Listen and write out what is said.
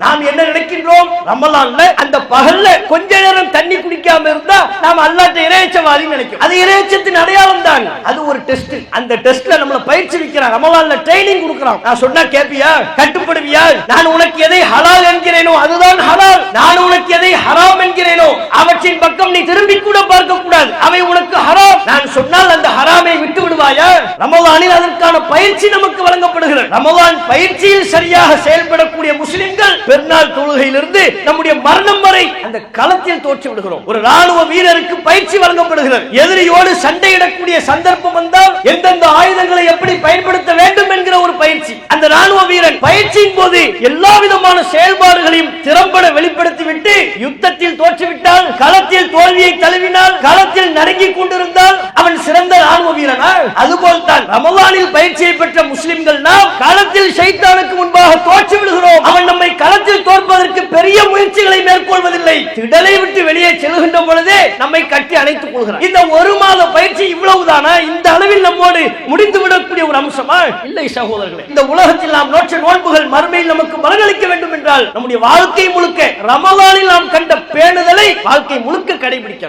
நாம் என்ன நினைக்கின்றோம், ரமலான்ல அந்த பகல்ல கொஞ்ச நேரம் தண்ணி குடிக்காம இருந்தா நாம் அல்லாஹ்ட்ட இறைச்சவாதி நினைக்கிறோம். அது இறைச்சத்தின் அடையாளம் தான். அது ஒரு டெஸ்ட். அந்த டெஸ்ட்ல நம்மள பயிற்சி வைக்கிறான், ரமலான்ல ட்ரைனிங் கொடுக்கறான். நான் சொன்னா கேப்பியா, கட்டுப்படுவியா? நான் உனக்கு எதை ஹலால் என்கிறேனோ அதுதான் ஹலால், நான் உனக்கு எதை ஹராம் என்கிறேனோ அவற்றின் பக்கம் நீ திரும்பி கூட பார்க்க கூடாது, அவை உனக்கு ஹராம். நான் சொன்னால் அந்த ஹராமை விட்டு விடுவாயா? ரமலானில் அதற்கான பயிற்சி நமக்கு வழங்கப்படுகிறது. ரமலான் பயிற்சியில் சரியாக செயல்படக்கூடிய முஸ்லிம்கள் பெருநாள் தொழுகையிலிருந்து நம்முடைய மரணம் வரை அந்த களத்தில் தோற்று விடுகிறோம். ஒரு ராணுவ வீரருக்கு பயிற்சி வழங்கப்படுகிறது. எதிரியோடு சண்டையிடக்கூடிய சந்தர்ப்பம் வந்தால் எந்தெந்த ஆயுதங்களை எப்படி பயன்படுத்த வேண்டும் என்கிற ஒரு பயிற்சி. அந்த ராணுவ வீரன் பயிற்சியின் போது எல்லா விதமான செயல்பாடுகளையும் திறம்பட வெளிப்படுத்திவிட்டு யுத்தத்தில் தோற்றுவிட்டால், களத்தில் தோல்வியை தழுவினால், களத்தில் நடுங்கிக் கொண்டிருந்தால் அவன் சிறந்த ராணுவ வீரனா? அதுபோல் தான் ரமலானில் பயிற்சியை பெற்ற முஸ்லிம்கள் நாம் களத்தில் ஷைத்தானுக்கு முன்பாக தோற்று விடுகிறோம். அவன் நம்மை களத்தில் தோற்பதற்கு பெரிய முயற்சிகளை மேற்கொள்வதில்லை. திடலை விட்டு வெளியே செல்கின்ற பொழுதே நம்மை கட்டி அணைத்துக் கொள்கிறான். இந்த ஒரு மாத பயிற்சி இவ்வளவுதானா? இந்த அளவில் நம்மோடு முடிந்து விடக்கூடிய ஒரு அம்சமா? இல்லை சகோதரர்களே. இந்த உலகத்தில் நாம் நோற்ற நோன்புகள் மறுமையில் நமக்கு பலனளிக்க வேண்டும் என்றால் நம்முடைய வாழ்க்கை முழுக்க ரமலானில் நாம் கண்ட பேணுதலை வாழ்க்கை முழுக்க கடைபிடிக்கணும்.